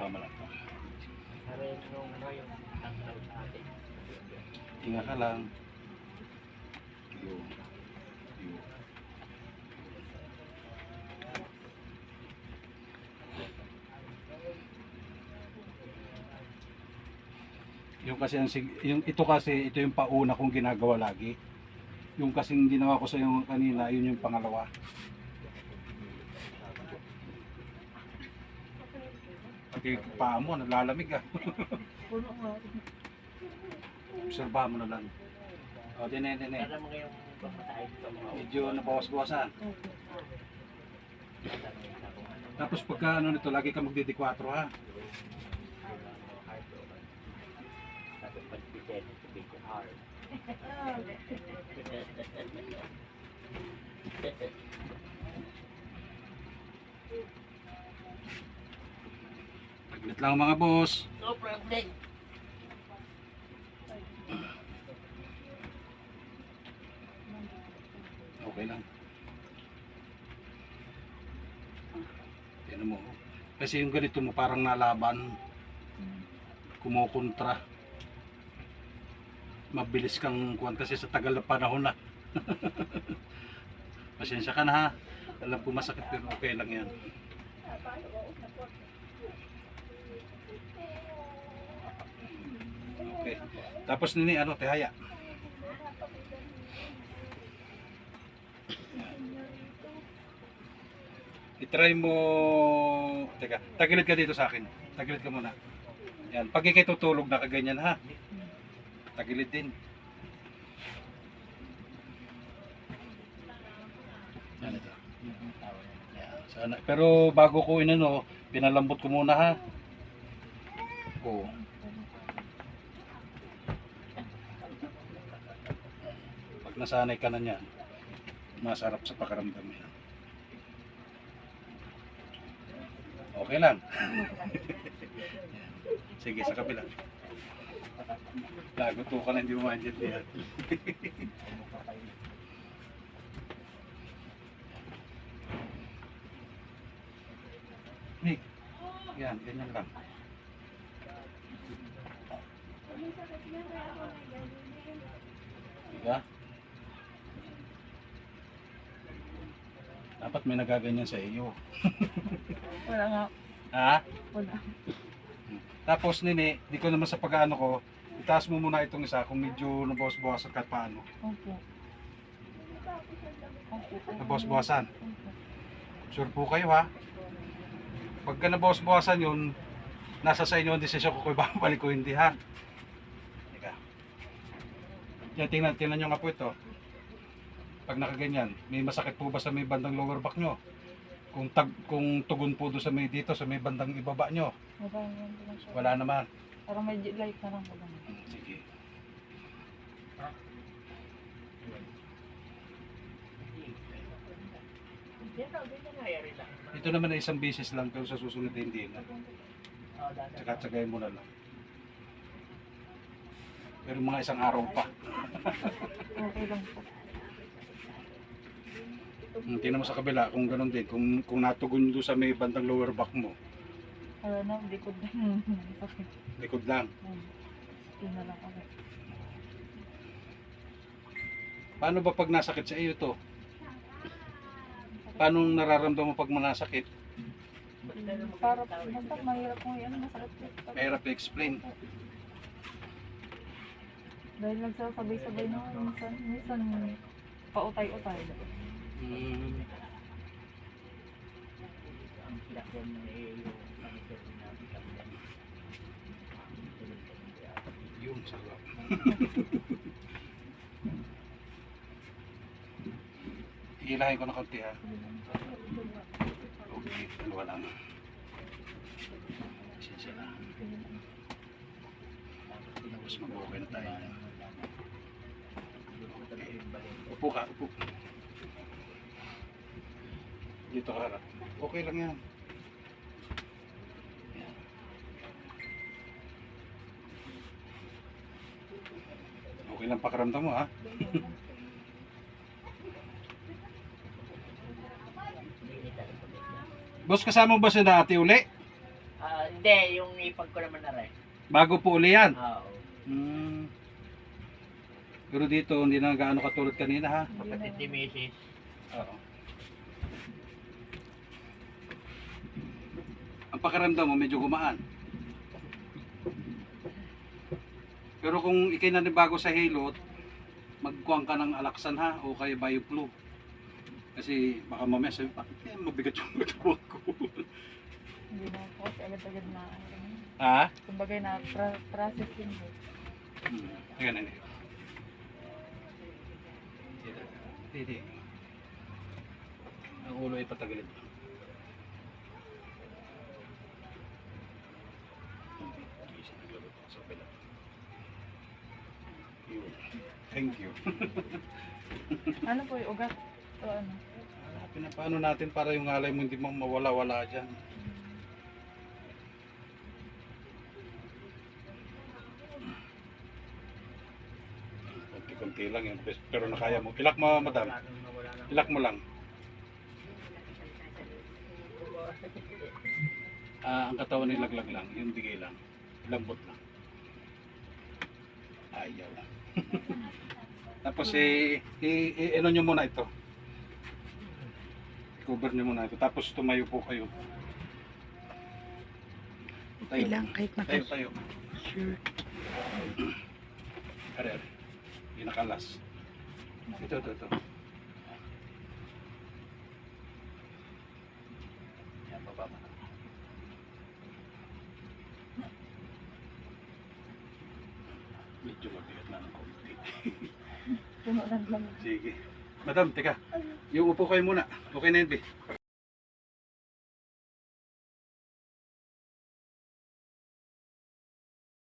tama lang. Sabi nung ano yung tanggal sa atin. Hinga ka lang. Yun. Yun. Yung kasi yung ito kasi ito yung pauna kong ginagawa lagi. Yung kasing ginawa ko sa yung kanina, yun yung pangalawa. Pati paa mo, naglalamig ah. Puno nga. Obserbahan mo na lang. O, dine. Alam mo ngayong pagpatayin sa mga Medyo nabawas-bawasan. Opo. Tapos pagka ano nito, lagi ka magdidi-4 ha. tapos pag-pretend to be hard. Taglit lang mga boss. No problem. Okay lang. Tignan mo. Kasi yung ganito mo parang nalaban. Kumukontra. Mabilis kang kuwan kasi sa tagal na panahon na. Pasensya ka na ha. Alam ko masakit pero okay lang yan. Okay. Tapos nini ano, tihaya. I-try mo, teka, tagilid ka dito sa akin. Tagilid ka muna. Yan, pag ikay tutulog na kaganyan ha. Tagilid din. Yan ito. Yan, sana. Pero bago ko inano, pinalambot ko muna ha. Oo. Pag nasanay ka na niyan, masarap sa pakiramdam yan. Okay lang. Sige, sa kabila. Lagot ko ka na hindi mo maintindihan. Nick, yan, ganyan lang. Diba? Dapat may nagaganyan sa iyo. Wala nga. Ha? Wala. Tapos nini, di ko naman sa pag-ano ko, itaas mo muna itong isa kung medyo nabawas-bawasan kahit paano. Opo. Opo. Nabawas-bawasan. Opo. Sure po kayo ha? Pagka nabawas-bawasan yun, nasa sa inyo ang desisyon ko kung babalik ko hindi ha. Teka. Yan, tingnan nyo nga po ito. Pag nakaganyan, may masakit po ba sa may bandang lower back nyo? Kung tugon po doon sa may dito, sa may bandang ibaba nyo, Wala naman siya. wala naman. Parang may light na lang po lang. Sige. Ito naman ay isang beses lang pero sa susunod hindi na. Tsaka-tsagayin mo na lang. Pero mga isang araw pa. Okay lang po. Tingnan mo sa kabila kung ganun din. Kung natugon doon sa may bandang lower back mo, Wala na, likod lang. Sakit. likod lang. Yun na lang ako. Paano ba pag nasakit sa iyo to? Paano nararamdaman mo pag manasakit? Para basta mahirap kung yan, masakit. Mahirap i-explain. Dahil nagsasabay-sabay na minsan pautay-utay. Hmm. Yun, sarap. Hihilahin ko na konti ha. Okay, dalawa lang. Pasensya na. Tapos mag-okay na tayo. Okay. Upo ka, upo. Dito ka harap. Okay lang yan. Yan. Okay lang pakiramdam mo ha. Boss, kasama mo ba si dati uli? Hindi, yung ipag ko naman na rin. Bago po uli yan. Oo. Hmm. Pero dito, hindi na gaano katulad kanina ha. Kapatid ni Mrs. Oo. Ang pakiramdam mo, medyo gumaan. Pero kung ikay nanibago sa hilot, magkuhan ka ng alaksan ha, o kaya bioflu. Kasi baka mamaya sabi, bakit kaya mabigat yung nagtawag ko? Hindi na po kasi agad-agad na. Ha? Kumbaga na process yun. Ayan na. Hindi. Ang ulo ay patagilid. Thank you. Ano po yung ugat? O ano? Pinapaano natin para yung alay mo hindi mo mawala-wala dyan. Konti-konti lang yun. Pero nakaya mo. Ilak mo, madam. Wala nang nawala na. Ilak mo lang. Ang katawan nilaglag lang. Yung bigay lang. Lambot lang. Ayaw. Tapos ano nyo muna ito. Cover nyo muna ito. Tapos tumayo po kayo. Okay lang, kahit Tayo, tayo. Sure. Are. Yung nakalas. Ito. Yan, baba mo na. Medyo mabigat na ng konti. Puno ng lamig. Sige. Madam, teka. Yung upo kayo muna. Okay na yun, be.